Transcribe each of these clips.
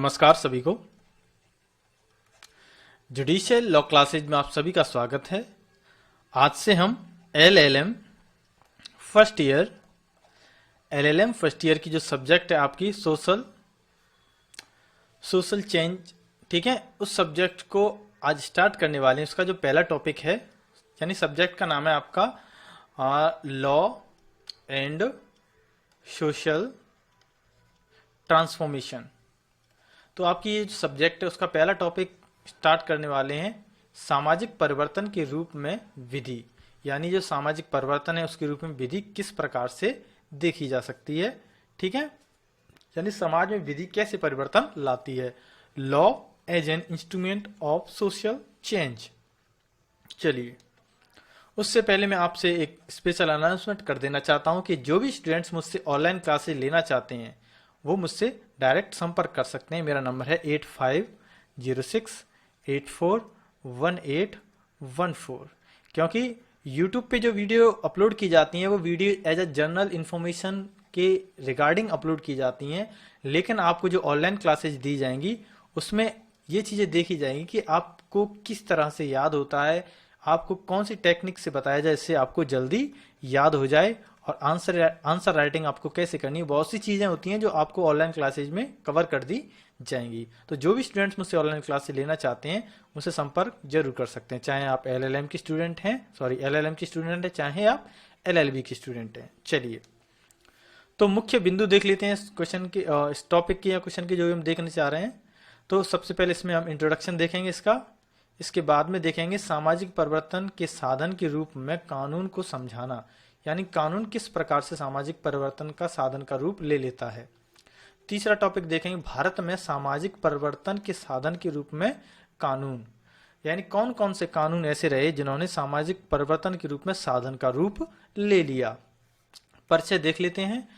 नमस्कार सभी को। जुडिशियल लॉ क्लासेज में आप सभी का स्वागत है। आज से हम एलएलएम फर्स्ट ईयर की जो सब्जेक्ट है आपकी सोशल चेंज, ठीक है, उस सब्जेक्ट को आज स्टार्ट करने वाले हैं। उसका जो पहला टॉपिक है, यानी सब्जेक्ट का नाम है आपका लॉ एंड सोशल ट्रांसफॉर्मेशन। तो आपकी ये जो सब्जेक्ट है उसका पहला टॉपिक स्टार्ट करने वाले हैं सामाजिक परिवर्तन के रूप में विधि, यानी जो सामाजिक परिवर्तन है उसके रूप में विधि किस प्रकार से देखी जा सकती है, ठीक है, यानी समाज में विधि कैसे परिवर्तन लाती है। Law as an instrument of social change. चलिए, उससे पहले मैं आपसे एक स्पेशल अनाउंसमेंट कर देना चाहता हूं कि जो भी स्टूडेंट्स मुझसे ऑनलाइन क्लासेस लेना चाहते हैं वो मुझसे डायरेक्ट संपर्क कर सकते हैं। मेरा नंबर है 8506841814। क्योंकि YouTube पे जो वीडियो अपलोड की जाती हैं वो video as a general information के रिगार्डिंग अपलोड की जाती हैं, लेकिन आपको जो ऑनलाइन क्लासेज दी जाएंगी उसमें ये चीज़ें देखी जाएंगी कि आपको किस तरह से याद होता है, आपको कौन सी टेक्निक से बताया जाए इससे आपको जल्दी याद हो जाए, और आंसर राइटिंग आपको कैसे करनी है। बहुत सी चीज़ें होती हैं जो आपको ऑनलाइन क्लासेज में कवर कर दी जाएंगी। तो जो भी स्टूडेंट्स मुझसे ऑनलाइन क्लासेज लेना चाहते हैं मुझसे संपर्क जरूर कर सकते हैं, चाहे आप एलएलएम की स्टूडेंट हैं, चाहे आप एलएलबी की स्टूडेंट हैं। चलिए, तो मुख्य बिंदु देख लेते हैं इस क्वेश्चन के, इस टॉपिक के या क्वेश्चन के जो भी हम देखने चाह रहे हैं। तो सबसे पहले इसमें हम इंट्रोडक्शन देखेंगे इसका, इसके बाद में देखेंगे सामाजिक परिवर्तन के साधन के रूप में कानून को समझाना, यानी कानून किस प्रकार से सामाजिक परिवर्तन का साधन का रूप ले लेता है। तीसरा टॉपिक देखेंगे भारत में सामाजिक परिवर्तन के साधन के रूप में कानून, यानी कौन कौन से कानून ऐसे रहे जिन्होंने सामाजिक परिवर्तन के रूप में साधन का रूप ले लिया। परिचय देख लेते हैं।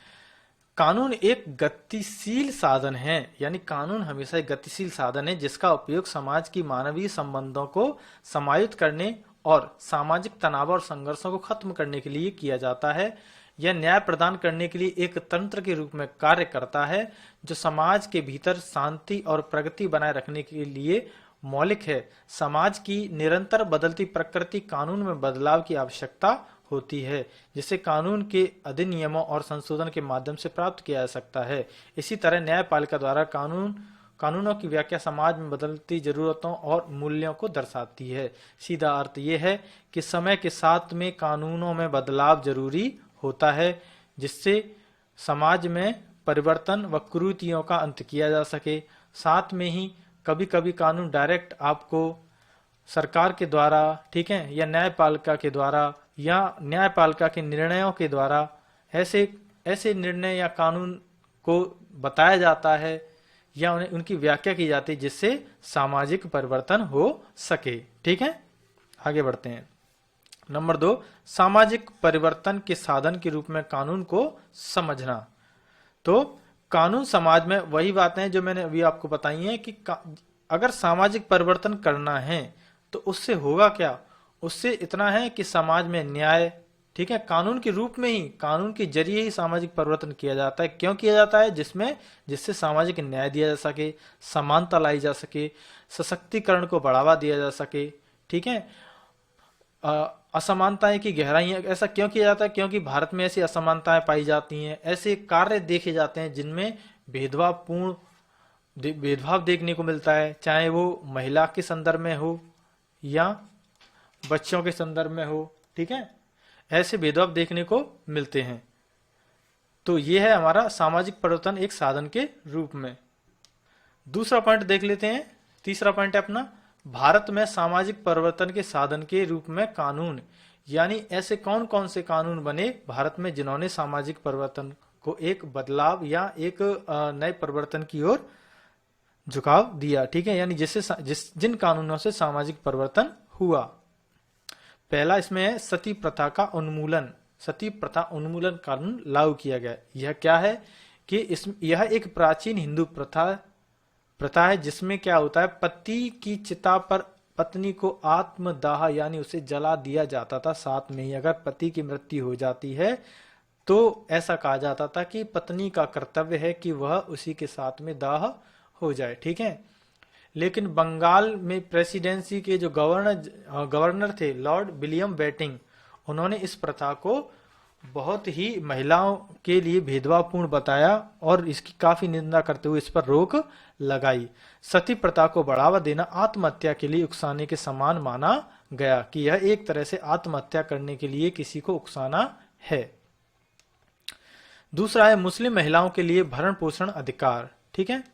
कानून एक गतिशील साधन है, यानी कानून हमेशा एक गतिशील साधन है जिसका उपयोग समाज की मानवीय संबंधों को समायोजित करने और सामाजिक तनाव और संघर्षों को खत्म करने के लिए किया जाता है। यह न्याय प्रदान करने के लिए एक तंत्र के रूप में कार्य करता है जो समाज के भीतर शांति और प्रगति बनाए रखने के लिए मौलिक है। समाज की निरंतर बदलती प्रकृति कानून में बदलाव की आवश्यकता होती है, जिसे कानून के अधिनियमों और संशोधन के माध्यम से प्राप्त किया जा सकता है। इसी तरह न्यायपालिका द्वारा कानूनों की व्याख्या समाज में बदलती जरूरतों और मूल्यों को दर्शाती है। सीधा अर्थ यह है कि समय के साथ में कानूनों में बदलाव जरूरी होता है जिससे समाज में परिवर्तन व कुरीतियों का अंत किया जा सके। साथ में ही कभी कभी कानून डायरेक्ट आपको सरकार के द्वारा, ठीक है, या न्यायपालिका के द्वारा या न्यायपालिका के निर्णयों के द्वारा ऐसे निर्णय या कानून को बताया जाता है या उनकी व्याख्या की जाती है जिससे सामाजिक परिवर्तन हो सके। ठीक है, आगे बढ़ते हैं। नंबर 2, सामाजिक परिवर्तन के साधन के रूप में कानून को समझना। तो कानून समाज में वही बातें हैं जो मैंने अभी आपको बताई हैं कि अगर सामाजिक परिवर्तन करना है तो उससे होगा क्या। उससे इतना है कि समाज में न्याय, ठीक है, कानून के रूप में ही, कानून के जरिए ही सामाजिक परिवर्तन किया जाता है। क्यों किया जाता है? जिससे सामाजिक न्याय दिया जा सके, समानता लाई जा सके, सशक्तिकरण को बढ़ावा दिया जा सके, ठीक है, असमानताएं की गहराई। ऐसा क्यों किया जाता है? क्योंकि भारत में ऐसी असमानताएं पाई जाती हैं, ऐसे कार्य देखे जाते हैं जिनमें भेदभाव देखने को मिलता है, चाहे वो महिला के संदर्भ में हो या बच्चों के संदर्भ में हो, ठीक है, ऐसे भेदभाव देखने को मिलते हैं। तो ये है हमारा सामाजिक परिवर्तन एक साधन के रूप में। दूसरा पॉइंट देख लेते हैं। तीसरा पॉइंट है अपना, भारत में सामाजिक परिवर्तन के साधन के रूप में कानून, यानी ऐसे कौन कौन से कानून बने भारत में जिन्होंने सामाजिक परिवर्तन को एक बदलाव या एक नए परिवर्तन की ओर झुकाव दिया, ठीक है, यानी जिन कानूनों से सामाजिक परिवर्तन हुआ। पहला इसमें है सती प्रथा का उन्मूलन। सती प्रथा उन्मूलन कानून लागू किया गया। यह क्या है कि यह एक प्राचीन हिंदू प्रथा है जिसमें क्या होता है, पति की चिता पर पत्नी को आत्मदाह यानी उसे जला दिया जाता था। साथ में ही अगर पति की मृत्यु हो जाती है तो ऐसा कहा जाता था कि पत्नी का कर्तव्य है कि वह उसी के साथ में दाह हो जाए, ठीक है। लेकिन बंगाल में प्रेसिडेंसी के जो गवर्नर थे लॉर्ड विलियम बेटिंग, उन्होंने इस प्रथा को बहुत ही महिलाओं के लिए भेदभावपूर्ण बताया और इसकी काफी निंदा करते हुए इस पर रोक लगाई। सती प्रथा को बढ़ावा देना आत्महत्या के लिए उकसाने के समान माना गया कि यह एक तरह से आत्महत्या करने के लिए किसी को उकसाना है। दूसरा है मुस्लिम महिलाओं के लिए भरण पोषण अधिकार, ठीक है।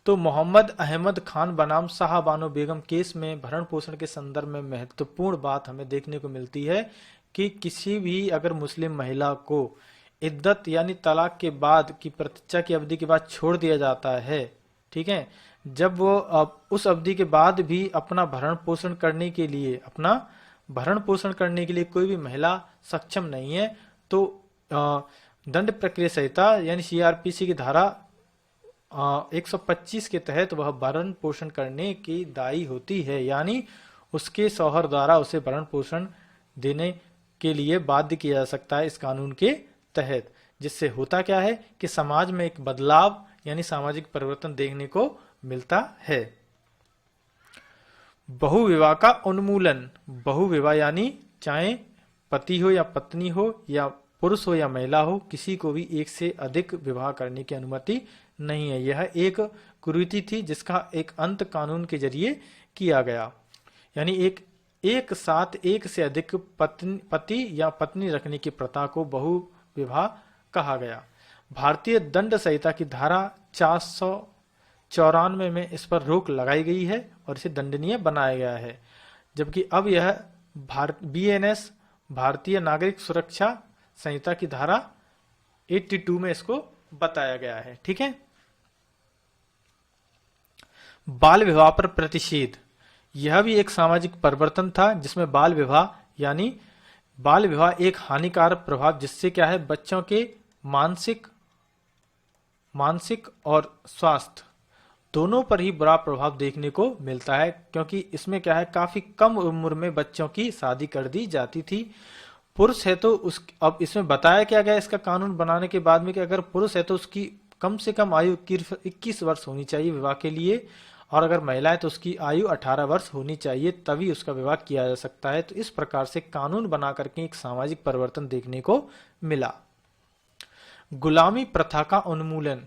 तो मोहम्मद अहमद खान बनाम शाह बानो बेगम केस में भरण पोषण के संदर्भ में महत्वपूर्ण बात हमें देखने को मिलती है कि किसी भी अगर मुस्लिम महिला को इद्दत यानी तलाक के बाद की प्रतीक्षा की अवधि के बाद छोड़ दिया जाता है, ठीक है, जब वो उस अवधि के बाद भी अपना भरण पोषण करने के लिए कोई भी महिला सक्षम नहीं है, तो दंड प्रक्रिया संहिता यानी सीआरपीसी की धारा 125 के तहत वह भरण पोषण करने की दायी होती है, यानी उसके शौहर द्वारा उसे भरण पोषण देने के लिए बाध्य किया जा सकता है इस कानून के तहत। जिससे होता क्या है कि समाज में एक बदलाव यानी सामाजिक परिवर्तन देखने को मिलता है। बहुविवाह का उन्मूलन, बहुविवाह यानी चाहे पति हो या पत्नी हो या पुरुष हो या महिला हो, किसी को भी एक से अधिक विवाह करने की अनुमति नहीं है। यह एक कुरीति थी जिसका एक अंत कानून के जरिए किया गया, यानी एक साथ एक से अधिक पति या पत्नी रखने की प्रथा को बहुविवाह कहा गया। भारतीय दंड संहिता की धारा 494 में इस पर रोक लगाई गई है और इसे दंडनीय बनाया गया है, जबकि अब यह बीएनएस भारतीय नागरिक सुरक्षा संहिता की धारा 82 में इसको बताया गया है, ठीक है। बाल विवाह पर प्रतिषेध, यह भी एक सामाजिक परिवर्तन था जिसमें बाल विवाह एक हानिकारक प्रभाव, जिससे क्या है बच्चों के मानसिक और स्वास्थ्य दोनों पर ही बुरा प्रभाव देखने को मिलता है, क्योंकि इसमें क्या है काफी कम उम्र में बच्चों की शादी कर दी जाती थी। पुरुष है तो अब इसमें बताया क्या गया इसका कानून बनाने के बाद में कि अगर पुरुष है तो उसकी कम से कम आयु 21 वर्ष होनी चाहिए विवाह के लिए, और अगर महिला है तो उसकी आयु 18 वर्ष होनी चाहिए, तभी उसका विवाह किया जा सकता है। तो इस प्रकार से कानून बना करके एक सामाजिक परिवर्तन देखने को मिला। गुलामी प्रथा का उन्मूलन,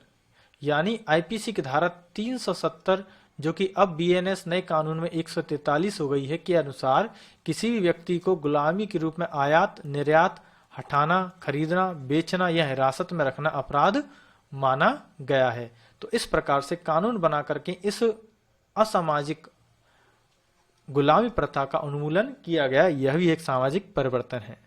यानी आईपीसी की धारा 370 जो कि अब बीएनएस नए कानून में 143 हो गई है के अनुसार किसी भी व्यक्ति को गुलामी के रूप में आयात, निर्यात, हटाना, खरीदना, बेचना या हिरासत में रखना अपराध माना गया है। तो इस प्रकार से कानून बना करके इस असामाजिक गुलामी प्रथा का उन्मूलन किया गया, यह भी एक सामाजिक परिवर्तन है।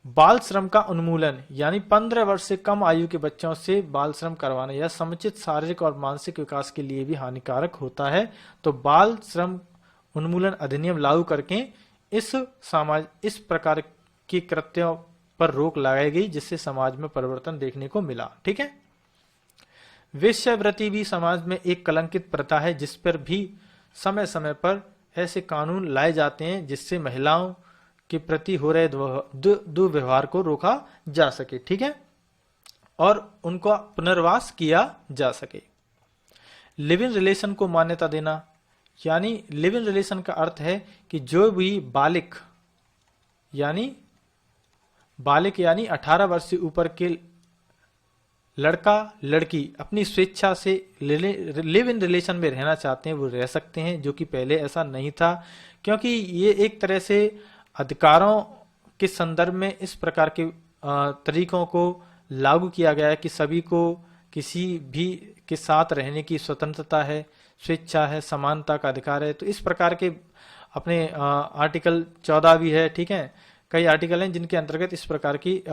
बाल श्रम का उन्मूलन, यानी 15 वर्ष से कम आयु के बच्चों से बाल श्रम करवाना यह समुचित शारीरिक और मानसिक विकास के लिए भी हानिकारक होता है। तो बाल श्रम उन्मूलन अधिनियम लागू करके इस प्रकार के कृत्यों पर रोक लगाई गई, जिससे समाज में परिवर्तन देखने को मिला, ठीक है। वेश्यावृत्ति भी समाज में एक कलंकित प्रथा है, जिस पर भी समय समय पर ऐसे कानून लाए जाते हैं जिससे महिलाओं के प्रति हो रहे दुर्व्यवहार को रोका जा सके, ठीक है, और उनको पुनर्वास किया जा सके। लिव इन रिलेशन को मान्यता देना, यानी लिव इन रिलेशन का अर्थ है कि जो भी बालिक यानी 18 वर्ष से ऊपर के लड़का लड़की अपनी स्वेच्छा से लिव इन रिलेशन में रहना चाहते हैं वो रह सकते हैं, जो कि पहले ऐसा नहीं था, क्योंकि ये एक तरह से अधिकारों के संदर्भ में इस प्रकार के तरीकों को लागू किया गया है कि सभी को किसी भी के साथ रहने की स्वतंत्रता है, स्वेच्छा है, समानता का अधिकार है। तो इस प्रकार के अपने आर्टिकल 14 भी है, ठीक है, कई आर्टिकल हैं जिनके अंतर्गत इस प्रकार की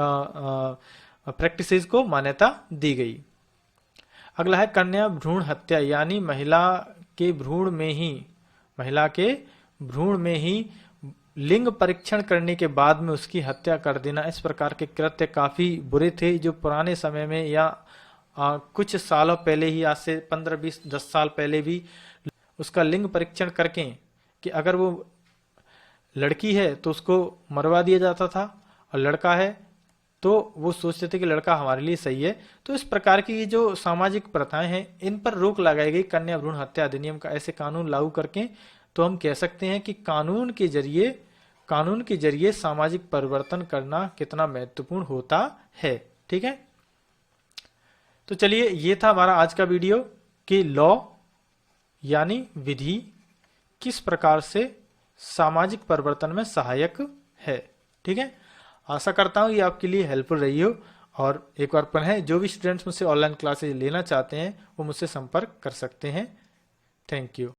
प्रैक्टिसेस को मान्यता दी गई। अगला है कन्या भ्रूण हत्या, यानी महिला के भ्रूण में ही लिंग परीक्षण करने के बाद में उसकी हत्या कर देना। इस प्रकार के कृत्य काफी बुरे थे, जो पुराने समय में या कुछ सालों पहले ही, आज से 15, 20, 10 साल पहले भी उसका लिंग परीक्षण करके कि अगर वो लड़की है तो उसको मरवा दिया जाता था, और लड़का है तो वो सोचते थे कि लड़का हमारे लिए सही है। तो इस प्रकार की ये जो सामाजिक प्रथाएं हैं इन पर रोक लगाई गई कन्या भ्रूण हत्या अधिनियम का ऐसे कानून लागू करके। तो हम कह सकते हैं कि कानून के जरिए सामाजिक परिवर्तन करना कितना महत्वपूर्ण होता है। ठीक है, तो चलिए ये था हमारा आज का वीडियो कि लॉ यानी विधि किस प्रकार से सामाजिक परिवर्तन में सहायक है। ठीक है, आशा करता हूँ ये आपके लिए हेल्पफुल रही हो। और एक बार पुनः जो भी स्टूडेंट्स मुझसे ऑनलाइन क्लासेज लेना चाहते हैं वो मुझसे संपर्क कर सकते हैं। Thank you.